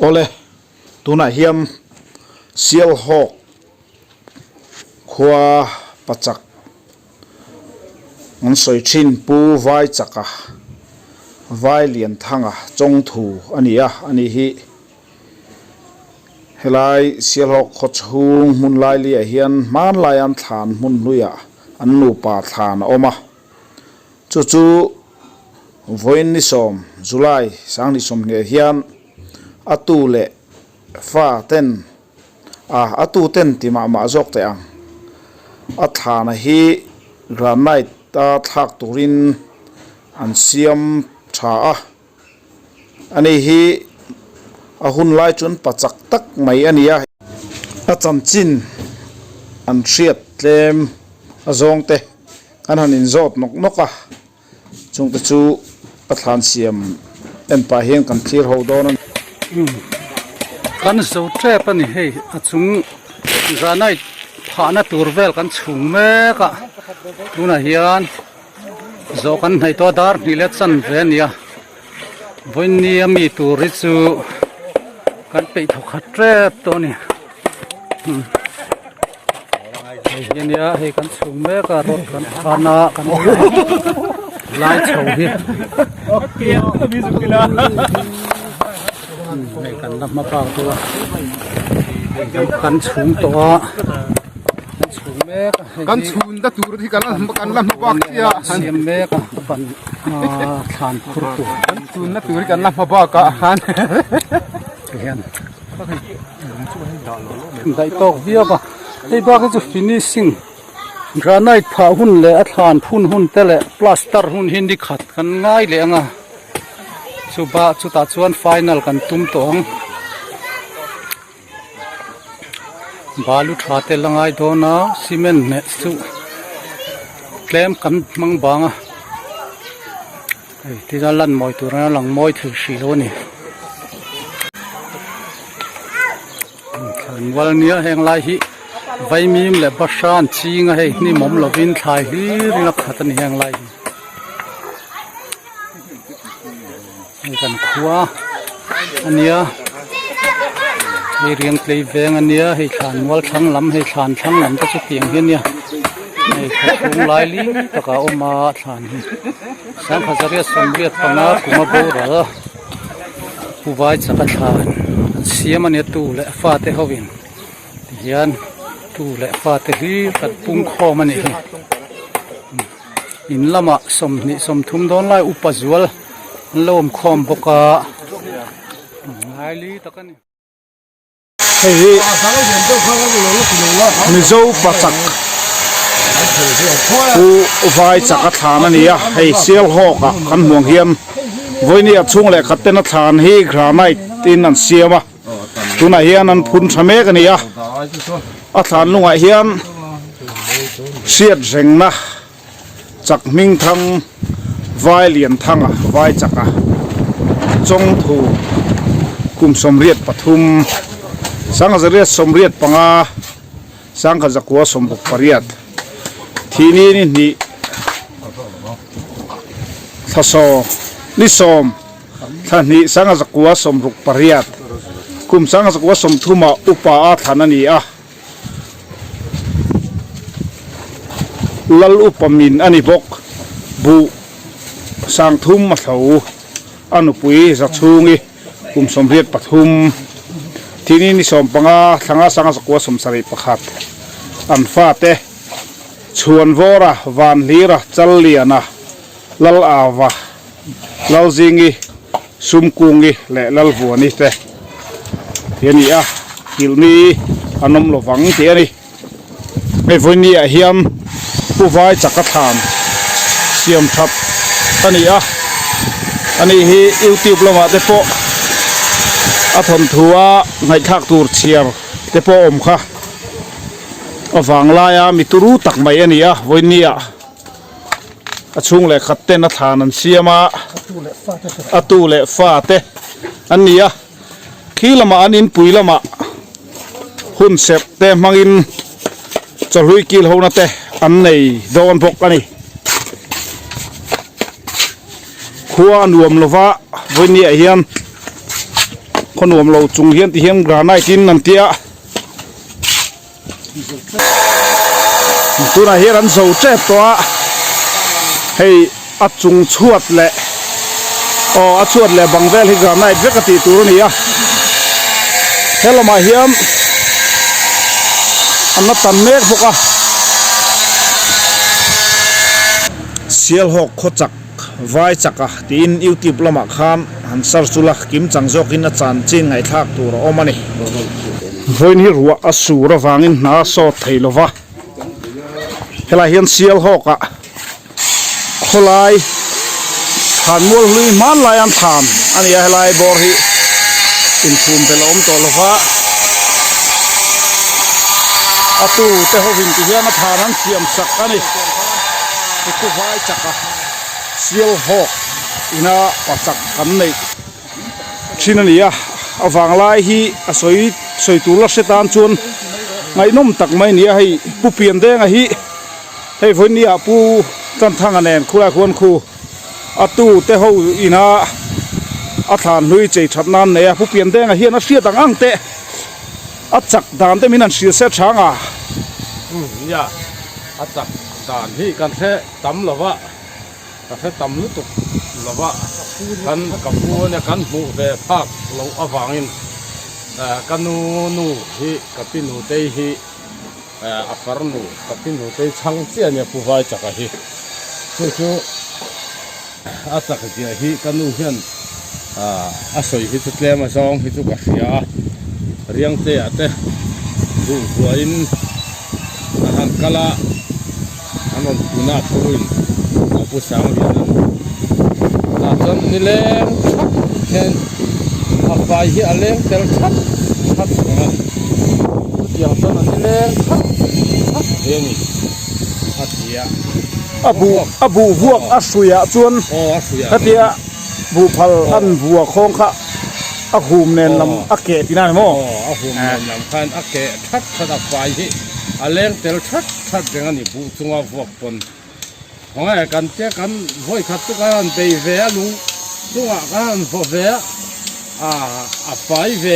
ole tuna hiam sial hok khwa pachak on soi thin pu vai chaka vai lian thanga chong thu ania ani hi helai sial hok khot hung mun lai li a hian man lai an thlan mun luya an nu pa thlan oma chu chu voin ni som July sang ni som nge hian atu le fa ten atu ten ti ma jok te ang a thana hi granite ta thak turin an siam tha a ani hi a hun lai chun pachak tak mai ania a cham chin an thiat tlem a zong te kan hanin zot nok a chung te chu a thlan siam en pa hian kan thlir ho don kan zo trap ani hei a chung granite phana turvel kan chung me ka tuna hian zo kan nei to dar ni le chan ve nia voin ni ami turi chu kan pe tho khat trap to ni hian ya hei kan chung me ka rot kan phana kan lai chho hi này cần làm map vào thôi, cần xuống to, xuống mé, cần xuống đã tur thì cần làm map vào kia, xem mé cả, cần thàn khur tu, cần xuống đã tur thì cần làm map vào cả, han, hiền, đại to bia ba, đây ba cái chỗ finishing, granite phá hun lệ, thàn phun hun tê lệ, plaster hun hindi khát, cần ngay lệ nga. Chuba chuta chuan final kan tum tong balu thate langai dona cement ne chu klem kan mang banga ei ti lan moi tur lang moi thil si lo ni kan wal nia heng lai hi vai mim le basan chinga hei ni mom lovin thai hi ringa khatan heng lai kan khua ania hei riang plei veng ania hei thlan wal thang lam hei thlan thang lam ta chu tiang hian nia hei khung lai li taka oma thlan hi sang khazaria somriat panga kuma bora huwai chaka thlan siam ania tu le fa te hovin hian tu le fa te hi kat pung khom ani in lama som thum don lai upazual lom khom boka ngai takani hei ni zo pachak u vai chaka thlan ania hei sial hok a kan muang hiam voini a chung le khaten a thlan hi granite tin an siama tuna hian an phun thamek ania a thlan lunga hian siat rengna chak ming thang vai lian thanga vai chaka chong thu kum somriat pathum sanga zariat somriat panga sanga zakwa sombuk pariat thini ni thaso ni som thani sanga zakwa somruk pariat kum sanga zakwa somthuma upa a thanani a lal upamin ani bok bu sang thum ma thau anu pui za chungi kum somriat pathum thini ni som panga thanga sanga zakwa somsari pakhat an fa te chuan vora van lira challiana lal awa lal zingi sumkungi le lal vuani te yani a hilni anom lovang te ani me voini a hiam pu vai chakathan siam thap ani hi YouTube lama te po athon thua ngai thak tur chiar te po om kha awang laya mituru tak mai ania voinia achung le khatte na than an siama atu le fa te ania khilama anin puilama hun sep te mangin cholhui kil hona te an nei don bok ani khua nuam lova voinia hiam คนรวมเราจุงเฮียนที่เฮียนกระไนกินนั่นเตี้ยตัวน่ะเฮียรันโซ่เจ็บตัวให้อัดจุงชวดแหละอ๋ออัดชวดแหละบางเวลที่กระไนเวกติตัวนี้อ่ะเฮลมาเฮียมอันนั้นตันเมฆพวกอ่ะเสียหกขจักไว้จักอ่ะตีนยูทูบละมาขามหันสารสุลักกิมจังจกินอาจารย์จีนไงทักตัวออกมานี่วันนี้รัวอสูรฟังอินนาโซไทยลวะเฮลาเฮียนเสียหกอ่ะขลายฐานมัวลุยมันลายอันฐานอันนี้เฮลายบอร์ฮีอินฟูมเป็นลมตัวลวะอตูเตหวินที่เฮียนฐานนั้นเสียมสักกันนี่กูไว้จักอ่ะเสียหกอินาปัจจักกันนี่ชินันนี่อ่ะเอาฟังลายฮีสวยตัวละเสตานชวนไงนุ่มตักไม่เนี่ยให้ผู้เปลี่ยนได้ไงฮีให้คนนี้ผู้จันทางอันแนนคู่ละคนคู่อตูเตหอินาอาฐานลุยใจชัดนั้นเนี่ยผู้เปลี่ยนได้ไงฮีน่าเสียต่างอังเตะอัจักดานเตมินันเสียเสียช้างอ่ะเนี่ยอาจักดานที่กันแค่ตำหรอวะกันแค่ตำลุตุกหรอวะกันกับพูเนี่ยกันหมูเบภาคเราอวังอินกันนูที่กับพี่นูเตยที่อัฟรนูกับพี่นูเตยช่างเสียเนี่ยผู้ไว้จักที่จู่อาจักเสียที่กันนูเห็นอาศัยที่จุดเลี้ยมาซองที่จุดกัเสียเรียงเตะดูหัวอินอาหารกะละอันนั้นปูนาปูอินปูสังเวียนน่าจะนี่เลี้ยงชัดเห็นอาไปที่เลี้ยงเตลชัดนะอย่างตอนนั้นนี่เลี้ยงชัดเห็นนี่ชัดเดียอบูพวกอสุยะจวนฮัตเดียบูพัลอันบัวโคงค่ะอาหูมเนนลำอาเกะที่นั่นมั้งอาหูมเนนลำคันอาเกะชัดอาไปที่เลี้ยงเตลชัดอย่างนี้บูจงว่าพวกคนของไอ้กันเจ้ากันห้อยขัดตัวกันไปเวลุตัวกันพอเวอาไปเว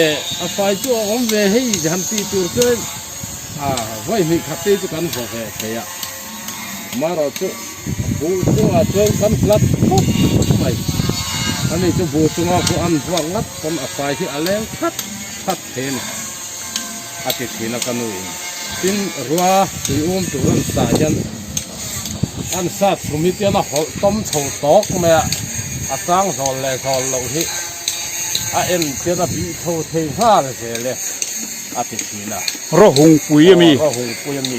อาไปตัวของเวให้ยันตีตัวเจ้าห้อยมีขัดตีตัวกันพอเวเสียมาเราตัวบูตัวเจ้ากันพลัดปุ๊บไม่อันนี้ตัวบูตัวพวกอันพวกงัดคนอาไปที่เลี้ยงชัดเห็นอาทิตย์ที่นักนู่นทิ้งรัวตัวตัวนั้นสายันอันสัตว์สมิตินะต้มชงตอกแม่อาจารย์สอนเลยสอนเราที่เอ็นเจ้าหน้าที่โทรเทห้าเลยอาทิตย์นี้นะรหงปุยมีรหงปุยมี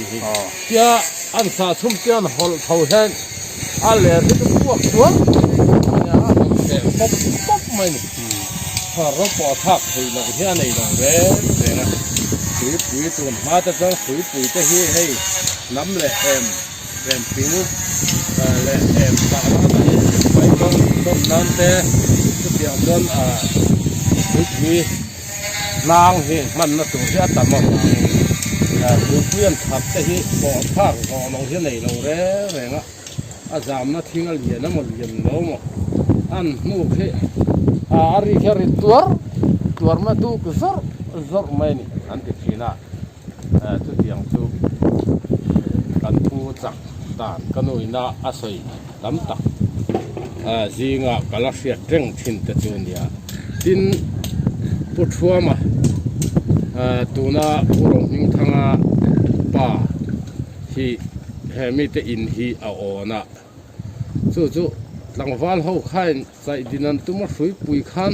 เจ้าอันสัตว์สมเจ้าหอลเขาเห็นอะไรที่ตัวพวกตัวเนี่ยแต่ป๊บไม่นี่ถ้าเราปอทักให้เราเห็นในเราเลยนะปุ๋ยตัวมาแต่ก็ปุ๋ยจะให้น้ำเลยแรมปิ้งและตาไปต้นนั้นแต่ทุกอย่างต้นปุ๋ยนางเห็นมันน่ะตัวที่ตัดมาเพื่อนขับแต่ที่ปอดภาคของเราที่ไหนเราเลยนะอาจารย์น่ะทิ้งอะไรนะมันเย็นแล้วมั้งอันนู้นที่อาริแค่ริตัวมาดูก็ซอไม่นี่อันที่ที่น่ะทุกอย่างทุกกันผู้จักตานกันนู่นน่ะอาศัยลำตักจีงะกาลเสียเร่งทิ้งแต่ตัวเนี้ยทิ้งปุถุมาตัวน่ะผู้ลงหิ้งทางป่าที่เฮมิเตอินฮีเอาอนะจู่ๆหลังวันเขาขายใส่ดินันตุมาสวยปุยขัน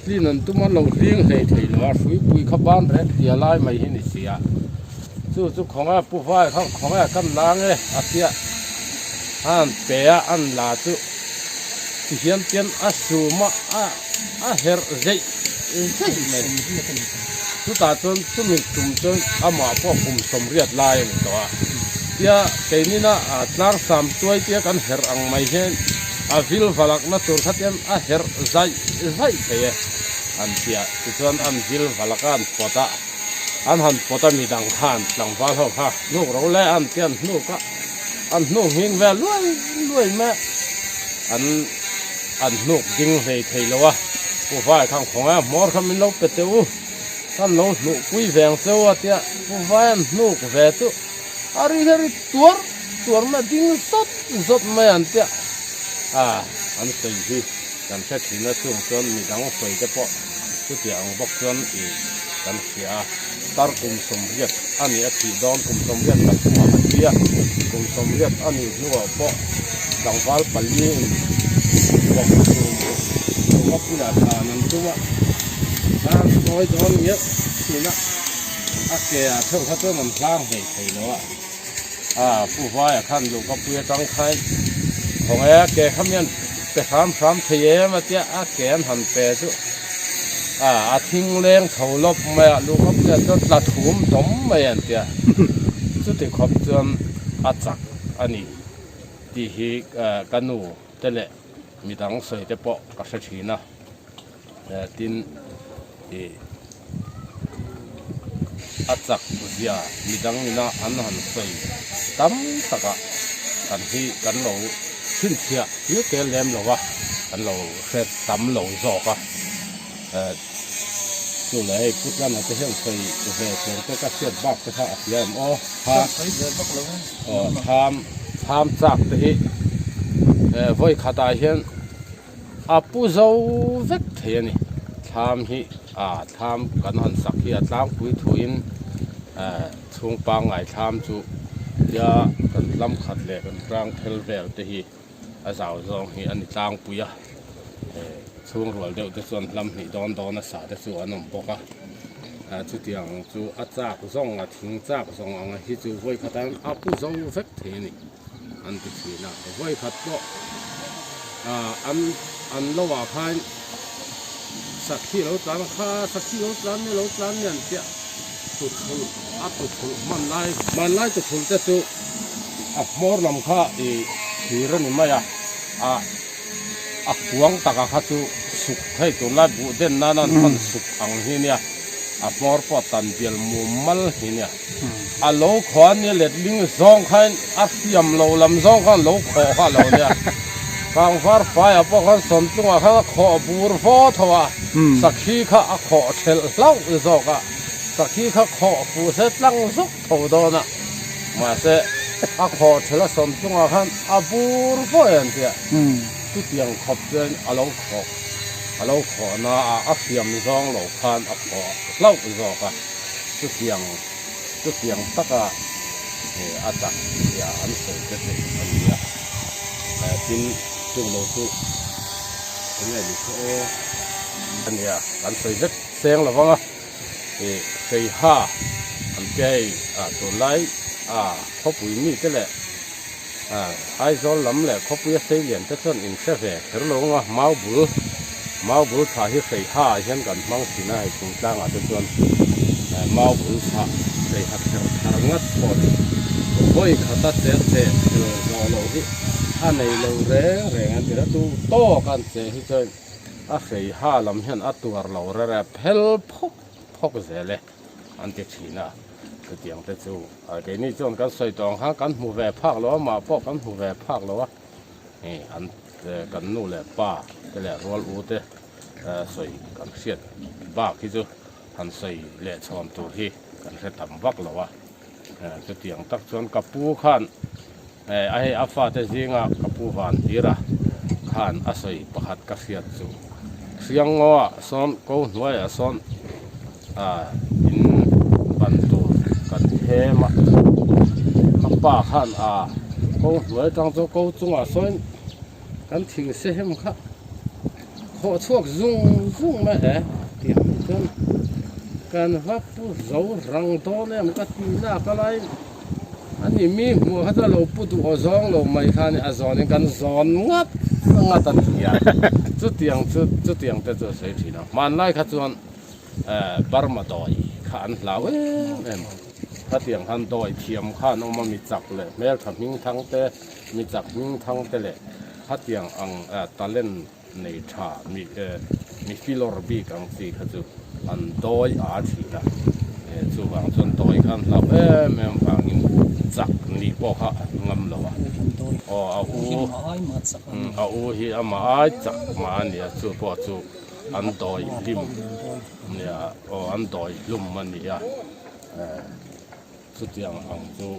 ดินันตุมาเราเลี้ยงให้ไทยล้อสวยปุยขับบ้านเร็ดเดียไล่ไม่เห็นเสียจู่ๆของผู้ฝ่ายเขาของกันล้างอาเซียอันเปียอันลาจู่ที่เห็นเตียนสูมาเฮร์ใจไม่จู่ตาจนมีจุ่มจนมาพวกผมสมเรียดลายตัวเดียแต่นี่นะตั้งสามตัวเดียกันเฮร์อังไม่เห็นวิลฟลักนะตัวทัดยันเฮร์ใจเสียอันเดียส่วนอันวิลฟลักอันปอตาอันหันปอตามีดังขันหลังฟ้าเขาค่ะลูกเราเล่อันเตียนลูกก็อันลูกหิ้งแวรวยแม่อันลูกยิงให้ไทยแล้ววะ ผู้ฝ่ายข้างของมอร์คำมินเราเป็ดเต้าท่านเราหนุกุยแฝงเจ้าเตี้ยผู้ฝ่ายหนุกแฝงตัวอาริตัวมาดิ้งสดไม่อันเตี้ยอันสิ่งที่กันแค่ถึงนั้นช่วงจนมีดังไฟจะปะสุดที่อังบอกจนอีกันเสียตารกุมสมเด็จอันนี้ที่ดอนกุมสมเด็จกับมาเสียกุมสมเด็จอันนี้นัวปะดังฟ้าปลีบอกบอกผู้ด่าทานั้นตัวน้อยจนเยอะนี่นะแกเท่าเขาตัวมันพลางให้ใครเนาะผู้ฝ่ายขั้นอยู่กับเพื่อตั้งใครของแกขมิ้นไปซ้ำเทียมาเจ้าแกนหันเปซุทิ้งแรงเขาลบมาลูกเขาจะต้นละถุมต้มไม่อันเดียสุดที่ขอบจนจักอันนี้ที่ฮีกันนูเตละมีทั้งใส่เตปะกับเสียนะดินจักเดียมีทั้งนี่นะอันหันใส่ตั้มตะกะกันที่กันเราขึ้นเสียเยอะแกเล่มหรอวะกันเราเสร็จตั้มเราจอกตัวไหนพูดกันอาจจะเห็นใส่เสียแต่ก็เสียบักจะขาดเสียมทำจากที่ไว้ขาตาเห็นผู้เจ้าเวกเทียนี่ทำที่ทำกันหันสักที่ตั้งคุยถุยช่วงปางไงทำจู่ยากันลำขัดเล็กันร่างเทลเวลที่สาวจงที่อันนี้ตั้งปุยช่วงรัวเดียวจะส่วนลำนี่ดอนสาจะส่วนนมปกจุดอย่างจู่จากส่งทิ้งจากส่งที่จู่ไว้ขัดผู้เจ้าเวกเทียนี่อันที่สี่นะไว้ขัดก็อันระหว่างพันสักที่เราจานข้าสักที่เราจานเนี่ยเจ้าตุดทุตุดทุมันไล่ตุดทุจะจู่มอร์ลำข้าที่เรื่องนี้ไม่หวงตากข้าจู่สุกให้ตัวไล่บุเด่นนั่นมันสุกอังที่เนี่ยมอร์ปอตันเดียลมุมมัลที่เนี่ยโลขวานเนี่ยเล็ดลิงซองขันยำโลลำซองขันโลขอขันโลเนี่ยฟังฟ้าไฟพวกเขาสนตัวเขาขอบูรฟอทว่าสักทีเขาขอเชลเล่าซอกสักทีเขาขอผู้เสลังซุกโถโดนะมาเสขอเชลสนตัวเขาบูรฟออย่างเดียวทุกอย่างขอบเจนเราขอนะเสียมซองเราคันขอเล่าซอกทุกอย่างตักอาจารย์อย่าอันเสร็จจะเป็นอันนี้เป็นช่วงเราสู้เป็นไงดิอันนี้อันใส่เล็กเสียงหรือว่าใส่ห้าอันเกยตัวไล่เขาปุ๋ยมีก็แหละไอ้โซลำแหละเขาปุ๋ยใส่เหรียญจะส่วนอินเสฟเห็นลงว่าเมาบุถ่ายให้ใส่ห้าเช่นกันมั่งสินะให้ตรงกลางจะส่วนเมาบุถ่ายใส่หักทางงัดพอดีโอ้ยขัดเตะเราที่อันในเราแรงอันที่เราโตกันเสียที่เจอใส่ห้าลำเห็นตัวเราแร่เพลพกเสียเลยอันที่ชีน่ะก็เตียงแต่จู่เดี๋ยวนี้จนกันใส่ตองหากันหูแวภาคแล้วมาพอกกันหูแวภาคแล้วอันกันนู่นแหละป้าก็แหละรัวอูเตใส่กันเสียดบ้าที่จู่อันใส่เละชอนตัวที่กันแค่ทำวักแล้วก็เตียงตักชนกับปูขันไอ้ฟ้าแต่จริงกับผู้ฟันดีระขันอาศัยประหัตกระเสียดจู่เสียงง้อซ้อนกูหน่วยซ้อนอินบันตูกันเฮมาป้าขันกูหน่วยตั้งตัวกูจุงซ้อนกันทิ้งเสียมครับขอช่วงซุ่งมาเตียงจนกันว่าผู้เจ้ารังโตเนี่ยมันก็ตีหน้าก็เลยอันนี้มีหัวเขาจะเราพูดตัวซองเราไม่ทันซอนกันซอนงัดตันทีจุดเตียงแต่จุดเสียทีนะมันไล่ขจรบาร์มาดอยขันลาวถ้าเตียงขันดอยเทียมขันออกมามีจักเลยแม้ขับมิ่งทั้งเตะมีจักมิ่งทั้งเตะเลยถ้าเตียงตะเล่นในชามีฟิลอร์บีกังสีขจรอันดอยทีนะจูบางจนดอยขันลาวแม่ฟังจักนี่พวกเขางำเราเอาฮีมาจักมาเนี่ยจูพอจู an doi lim nia o an doi lum man nia chu tiang ang chu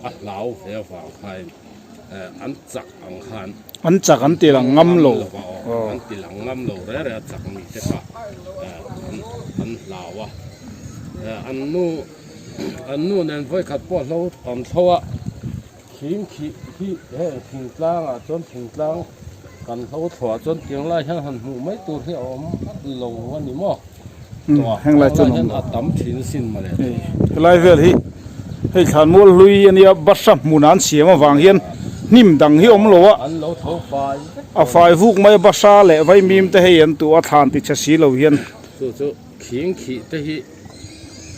a lau ve wa khai an chak ang khan an chak an ti lang ngam lo an ti lang ngam lo re chak mi te ka an lawa an nu nen voi khat po lo am thowa khim khi he thing tlang a chon thing tlang kan lo thwa chon tiang lai hang han mu mai tur hi om lo ani mo hang lai chon a tam thin sin ma le lai vel hi hei khan mol lui ania basam munan siama wang hian nim dang hi om lo a an lo tho fai a fai vuk mai basa le vai mim te hei an tu a than ti chasi lo hian chu khing khi te hi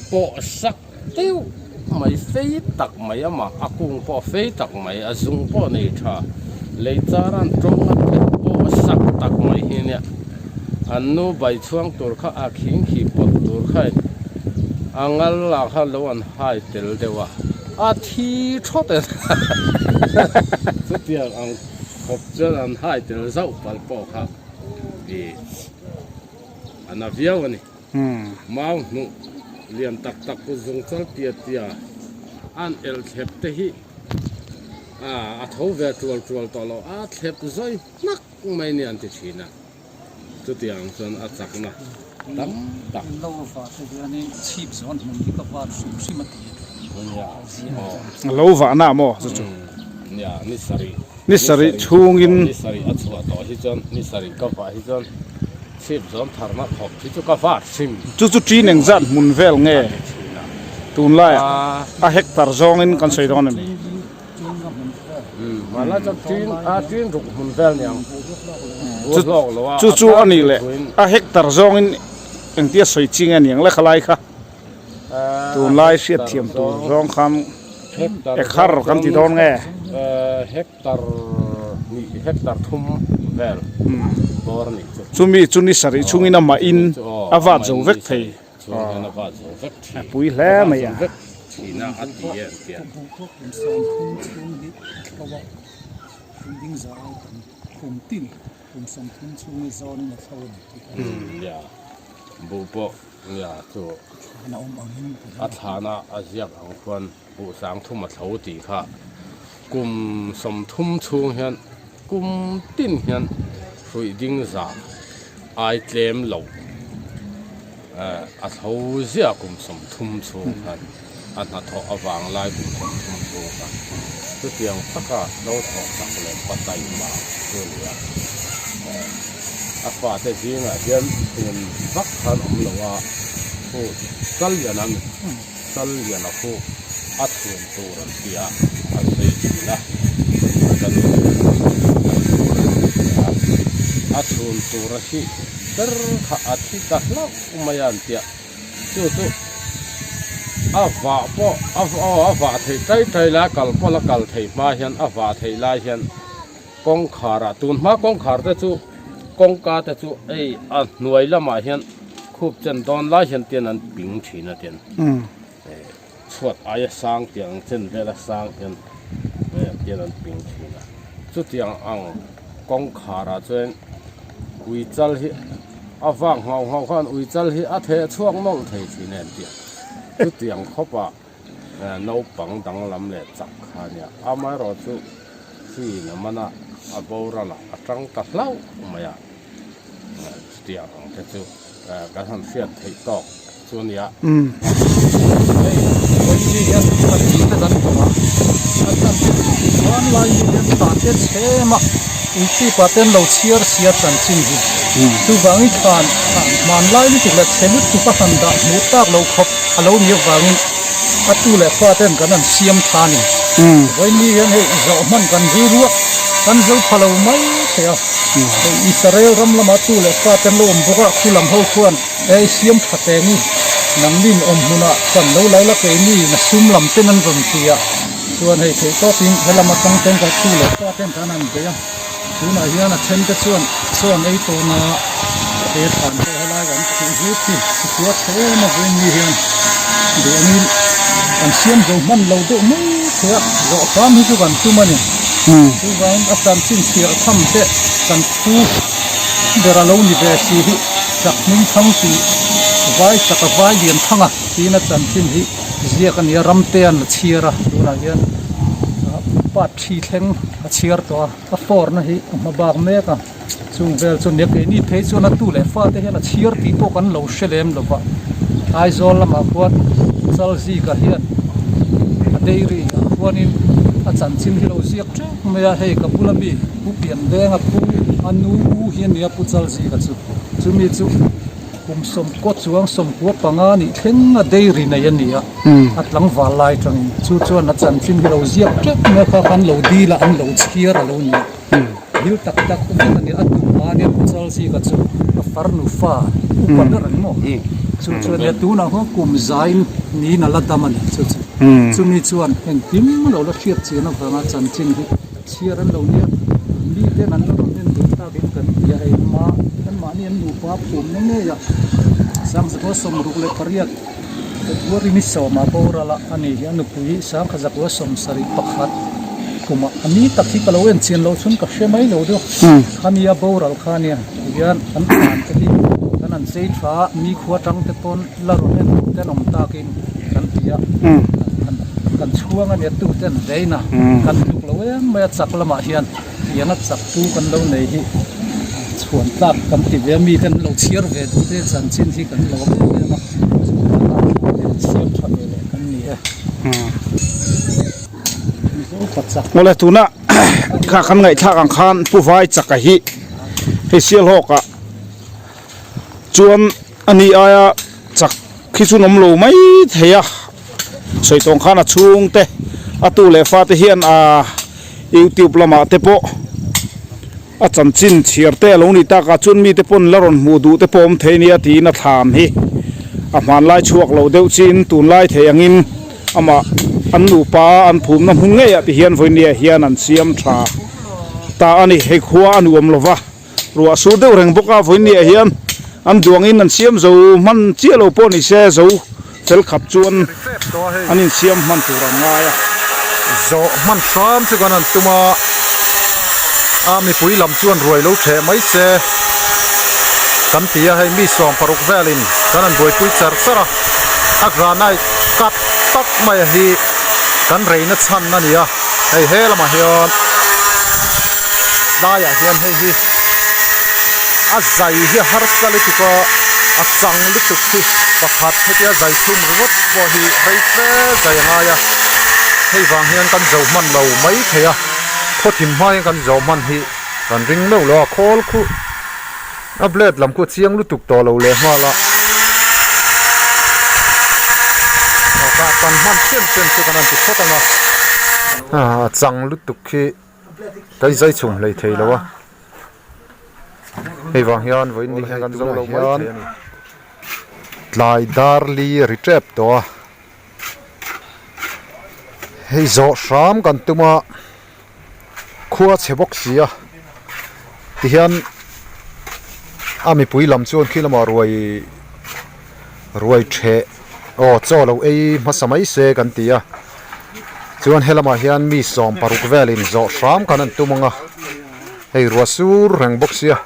po sak teu mai fei tak mai ama akung po fei tak mai azung po nei tha lei charan tong a po sak tak mai hi ne an nu bai chuang tur kha a khing khi pot tur khai angal la kha lo an hai tel dewa a thi thote chu tiang ang khop chen an hai tel zau pal po kha e ana viau ani mau nu liam tak tak ku zung chal tia an el thep te hi a tho ve tual to lo a thep zoi nak mai ni an ti china chu tiang chon a chak na tam tak lo fa te ani chip zon mun ki ka wa su ma ti ya lo wa na mo chu ya ni sari chungin ni sari a chua to hi chon ni sari ka fa hi chon chip zon tharna khop thi chu ka fa sim chu tri neng zat mun vel nge tun lai a hektar zong in kan sei don mi mala chak tin ruk mun vel nyang chu ani le a hektar zong in eng tia soi ching an yang le khalai kha tun lai siat thiam tu zong kham ek har kan ti don nge hektar thum vel bor ni chu ni sari chungin ama in awa zo vek thei na va zo vek pui hle ma ya china a ti ye tia ding za kum tin kum som thum chung zon na thon ya bu po ya chu na angin a thana a ziak ang khwan bu sang thum a thau ti kha kum som thum chung hian kum tin hian hui ding za ai tlem lo a thau zia kum som thum chung han an na tho awang lai kum som thum chung han tu tiang taka lo tho tak le patai ma tu ya a fa te jinga hian tin vak khan om lo wa ko kal yanam kal yana ko a thun tu ran tia a sei china kan a thun tu ra hi ter kha a thi ta lo umayan tia chu ava po ava thei tai la kal po la kal thei ma hian ava thei la hian kong khara tun ma kong khar te chu kong ka te chu ei a nuai lama hian khup chen don la hian tian an ping thina tian chuat ai sang tiang chen vela sang hian tian an ping thina chu tiang ang kong khara chen ui chal hi awang hau khan ui chal hi a the chuak mol thei thina tian chu tiang khopa no pang dang lam le chak khania amai ro chu si na mana a bora la atang ta hlau maya tiang te chu ka han fiat thei tok chu nia oi ni ya ta ti ta dan ko ma wan lai ni den ta te chema in chi paten lo chiar sia chan chin hi tu wangi khan man lai ni tikla chemu tu pa han da mu tak lo khop alo mi wangi atu le paten kan an siam thani oi ni yan he zo man kan hi ruwa kan zo phalo mai thea Israel ram lama tu le paten lo omboka kulam ho khuan ei siam thate ni nanglin omhuna kan lo lai la ke ni na sum lam tenan ron tia chuan hei ke to tin helama tang ten ka tu le paten kanan be ya tuna hian a then te chuan ei to na e than te helai kan thu hi ti chuwa the ma ve ni hian de ani an siam zo man lo do mu thea zo kam hi chu kan tu mani tu vain a tam chin thir tham te kan thu dera lo ni ve si hi chak ning thang ti vai chaka vai lian thanga tina chan chin hi zia kan ya ramte an chiara tuna hian pat thi thleng a chiar to a for na hi ma bak me ka chung vel chun ne ke ni thei chuna tu le fa te hian a chiar ti to kan lo shelem lo wa ai zol lama khuat chal zi ka hian a deiri khuanin a chan chin hi lo ziak che me a hei ka pulami pu pian denga pu anu hian ya pu chal zi ka chu chumi chu kum som ko chuang som ko panga ni thleng a deiri na yan nia atlang wal lai tang chu chuan a chan chin hi lo ziak che me kha kan lo di la an lo chiar a lo ni hil tak tak ku ni atu ma ne pu chal zi ka chu a far nu fa upan ran mo chu chuan ya tu na ho kum zain ni na la daman chu chumi chuan hen tim lo la thiat che na wanga chan chin hi chiar an lo nia mi te nan lo nen du ta bin kan ya ai ma kan ma ni an nu pa pum ne ne ya sam sa som ruk le pariat wari mi so ma bora la ani hi anu pui sam kha zakwa som sari pakhat kuma ami takhi kaloen chen lo chun ka shemai lo do khania boral khania yan an an te hi kan an sei tha mi khuwa tang te pon la ro nen te nom ta kin kan tia kan chuang an ya tu ten reina kan tu lo em ma chak lama hian yana chak tu kan lo nei hi chuan tak kan ti ve mi kan lo chiar ve tu te chan chin hi kan lo ve ma chiar tha le kan ni e ngole tuna kha khan ngai thak ang khan pu vai chaka hi he sial hoka chuan ani aya chak khi chu nom lo mai theya soitong khana chung te atu le fa te hian a YouTube lama te po a chan chin chiar te lo ni ta ka chun mi te pon laron mu du te pom theania ti na tham hi a man lai chuak lo deuh chin tun lai theyangin ama an nu pa an phum na hung nge ya ti hian voinia hian an siam tha ta ani he khuwa anuam lova ruwa sur deuh reng boka voinia hian an duangin an siam zo man chialo po ni se zo chel khap chuan anin siam man tura nga ya zo man sam chu kan an tuma ami pui lam chuan ruai lo the mai se kan tia hai mi som paruk velin kan an boi pui char sara akra nai kat tak mai hi kan reina chan na nia hei helama hian daya hian hei hi a zai hi har sali tuka a chang lu tuk hi pakhat hetia zai thum ringot po hi reife zai nga ya hei wang hian kan zo man lo mai theya khothim mai kan zo man hi kan ring lo lo khol khu a blade lam ko chiang lu tuk to lo le ma la ka kan man chen chu kan an ti khotanga chang lu tuk khi kai zai chung lei thei lo wa hei wang hian voi ni kan zo lo hian tlai dar li retrap to hei zo sham kan tuma khuwa chebok sia ti hian ami pui lam chuan khilama ruai the o cholo ei masamai se kan tia chuan helama hian mi som paruk velin zo sham kan an tumanga hei ruasur reng bok sia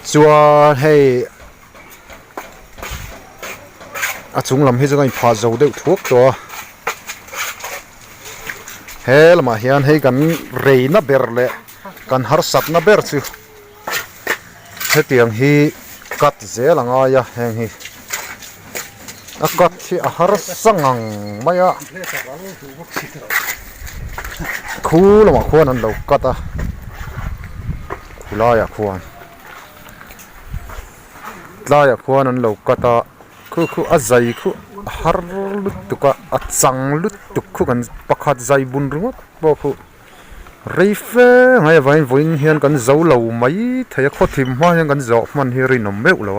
chuan hei a chung lam hi jangai pha zo deuh thuak to helama hian hei kan reina berle kan har sat na ber chu hetiang hi kat zelanga ya heng hi a kat hi a har sangang maya khulama khuan an lo kata khulaya khuan tlaya khuan an lo kata khu azai khu har lutuka achang lutuk khu kan pakhat zai bun ringot bo khu reife ngai vain voin hian kan zo lo mai theya khothim ma hian kan zo man hi ri nom meu lo